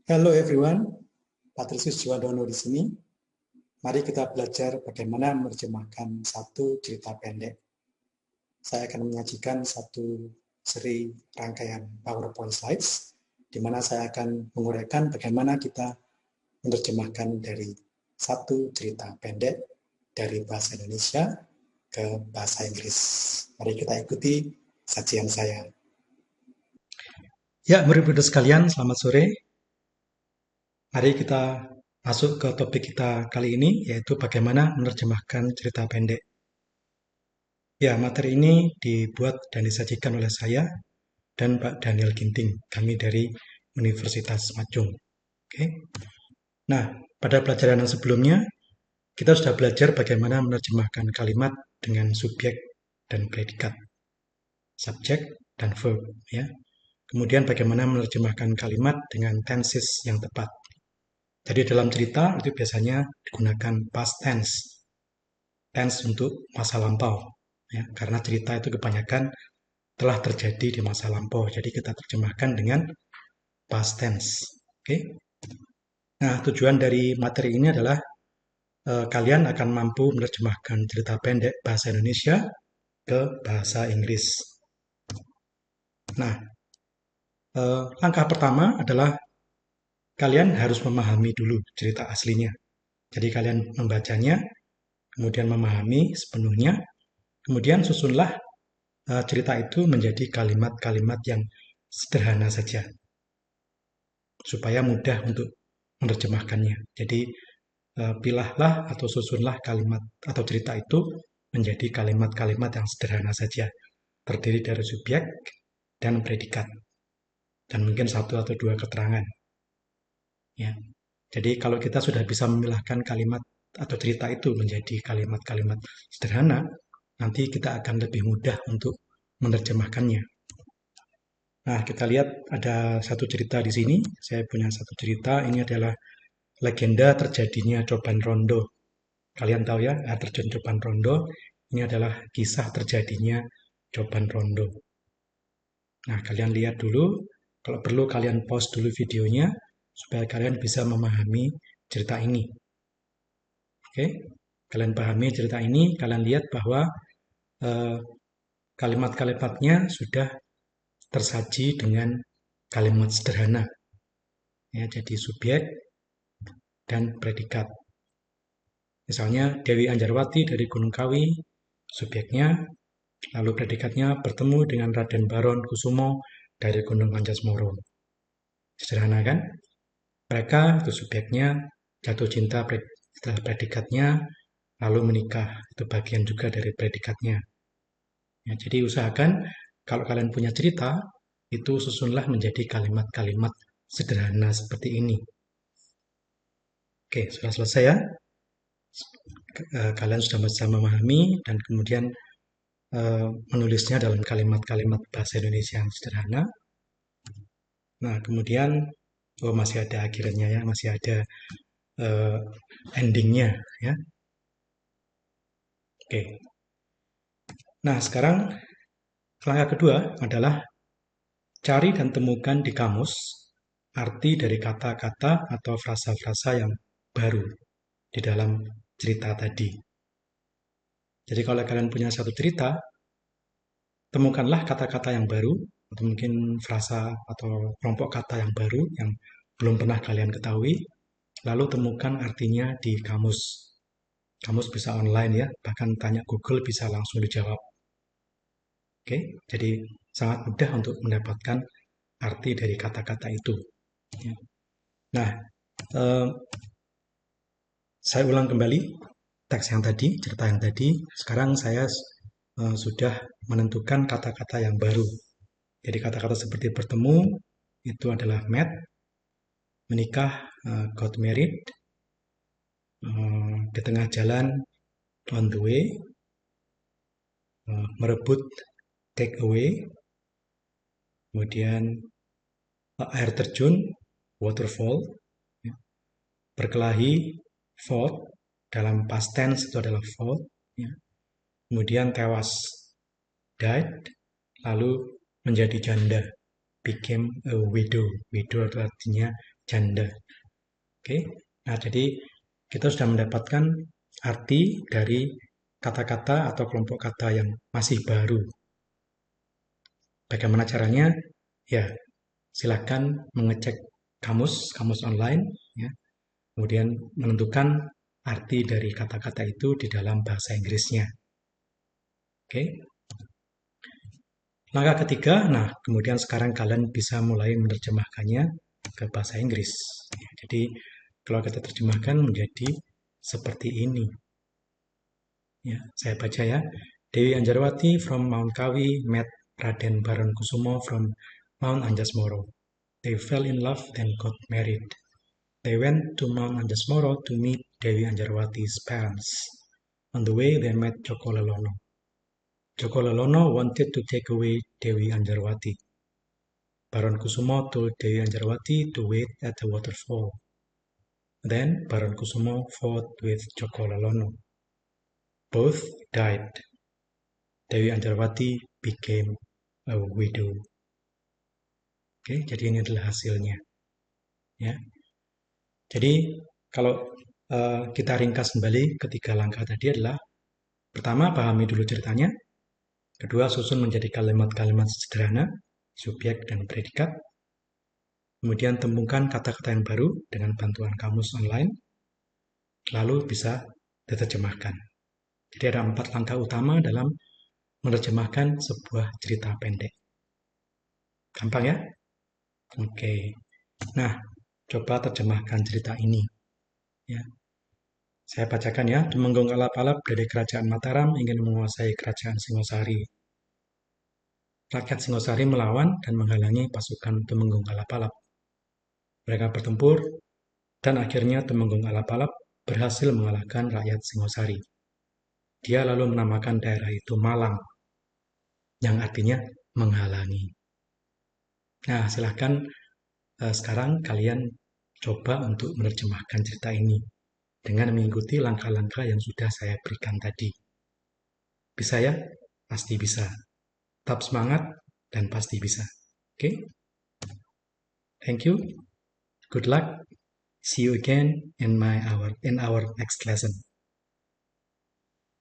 Hello everyone, Patrisius Juwandono di sini. Mari kita belajar bagaimana menerjemahkan satu cerita pendek. Saya akan menyajikan satu seri rangkaian PowerPoint slides, di mana saya akan menguraikan bagaimana kita menerjemahkan dari satu cerita pendek dari bahasa Indonesia ke bahasa Inggris. Mari kita ikuti sajian saya. Ya, murid-murid sekalian, selamat sore. Mari kita masuk ke topik kita kali ini, yaitu bagaimana menerjemahkan cerita pendek. Ya, materi ini dibuat dan disajikan oleh saya dan Pak Daniel Ginting, kami dari Universitas Majung. Oke. Nah, pada pelajaran yang sebelumnya, kita sudah belajar bagaimana menerjemahkan kalimat dengan subjek dan predikat, subjek dan verb. Ya. Kemudian bagaimana menerjemahkan kalimat dengan tenses yang tepat. Jadi dalam cerita itu biasanya digunakan past tense. Tense untuk masa lampau. Ya, karena cerita itu kebanyakan telah terjadi di masa lampau. Jadi kita terjemahkan dengan past tense. Oke. Nah, tujuan dari materi ini adalah kalian akan mampu menerjemahkan cerita pendek bahasa Indonesia ke bahasa Inggris. Nah, langkah pertama adalah kalian harus memahami dulu cerita aslinya. Jadi kalian membacanya, kemudian memahami sepenuhnya, kemudian susunlah cerita itu menjadi kalimat-kalimat yang sederhana saja, supaya mudah untuk menerjemahkannya. Jadi pilahlah atau susunlah kalimat atau cerita itu menjadi kalimat-kalimat yang sederhana saja, terdiri dari subjek dan predikat, dan mungkin satu atau dua keterangan. Ya. Jadi kalau kita sudah bisa memilahkan kalimat atau cerita itu menjadi kalimat-kalimat sederhana, nanti kita akan lebih mudah untuk menerjemahkannya. Nah, kita lihat ada satu cerita di sini. Saya punya satu cerita. Ini adalah legenda terjadinya Coban Rondo. Kalian tahu ya, air terjun Coban Rondo. Ini adalah kisah terjadinya Coban Rondo. Nah, kalian lihat dulu. Kalau perlu kalian pause dulu videonya supaya kalian bisa memahami cerita ini. Oke, kalian pahami cerita ini, kalian lihat bahwa kalimat-kalimatnya sudah tersaji dengan kalimat sederhana. Ya, jadi subjek dan predikat. Misalnya Dewi Anjarwati dari Gunung Kawi, subjeknya, lalu predikatnya bertemu dengan Raden Baron Kusumo dari Gunung Pancasmoro. Sederhana kan? Mereka itu subjeknya, jatuh cinta setelah predikatnya, lalu menikah. Itu bagian juga dari predikatnya. Ya, jadi usahakan kalau kalian punya cerita, itu susunlah menjadi kalimat-kalimat sederhana seperti ini. Oke, sudah selesai ya? Kalian sudah bisa memahami dan kemudian menulisnya dalam kalimat-kalimat bahasa Indonesia yang sederhana. Nah, kemudian masih ada akhirnya ya, masih ada endingnya ya. Oke. Nah, sekarang langkah kedua adalah cari dan temukan di kamus arti dari kata-kata atau frasa-frasa yang baru di dalam cerita tadi. Jadi kalau kalian punya satu cerita, temukanlah kata-kata yang baru, atau mungkin frasa atau kelompok kata yang baru yang belum pernah kalian ketahui, lalu temukan artinya di kamus. Kamus bisa online ya, bahkan tanya Google bisa langsung dijawab. Oke, jadi sangat mudah untuk mendapatkan arti dari kata-kata itu. Nah, saya ulang kembali teks yang tadi, cerita yang tadi. Sekarang saya sudah menentukan kata-kata yang baru. Jadi kata-kata seperti bertemu itu adalah met, menikah got married, di tengah jalan on the way, merebut take away, kemudian air terjun waterfall, berkelahi fought, dalam past tense itu adalah fought, ya. Kemudian tewas died, lalu menjadi janda became a widow. Widow itu artinya janda. Oke. Nah, jadi kita sudah mendapatkan arti dari kata-kata atau kelompok kata yang masih baru. Bagaimana caranya? Ya, silakan mengecek kamus online, ya. Kemudian menentukan arti dari kata-kata itu di dalam bahasa Inggrisnya. Oke. Langkah ketiga, nah kemudian sekarang kalian bisa mulai menerjemahkannya ke bahasa Inggris. Jadi kalau kita terjemahkan menjadi seperti ini. Ya, saya baca ya. Dewi Anjarwati from Mount Kawi met Raden Baronkusumo from Mount Anjasmoro. They fell in love then got married. They went to Mount Anjasmoro to meet Dewi Anjarwati's parents. On the way they met Joko Lelono. Joko Lelono wanted to take away Dewi Anjarwati. Baronkusumo told Dewi Anjarwati to wait at the waterfall. Then Baronkusumo fought with Joko Lelono. Both died. Dewi Anjarwati became a widow. Oke, jadi ini adalah hasilnya. Ya. Jadi kalau kita ringkas kembali ketiga langkah tadi adalah pertama, pahami dulu ceritanya. Kedua, susun menjadi kalimat-kalimat sederhana, subjek dan predikat. Kemudian temukan kata-kata yang baru dengan bantuan kamus online. Lalu bisa diterjemahkan. Jadi ada 4 langkah utama dalam menerjemahkan sebuah cerita pendek. Gampang ya? Oke. Nah, coba terjemahkan cerita ini. Ya. Saya bacakan ya. Temenggung Alap-Alap dari Kerajaan Mataram ingin menguasai Kerajaan Singosari. Rakyat Singosari melawan dan menghalangi pasukan Temenggung Alap-Alap. Mereka bertempur, dan akhirnya Temenggung Alap-Alap berhasil mengalahkan rakyat Singosari. Dia lalu menamakan daerah itu Malang, yang artinya menghalangi. Nah, silahkan sekarang kalian coba untuk menerjemahkan cerita ini dengan mengikuti langkah-langkah yang sudah saya berikan tadi. Bisa ya? Pasti bisa. Tetap semangat dan pasti bisa. Oke? Thank you. Good luck. See you again in our next lesson.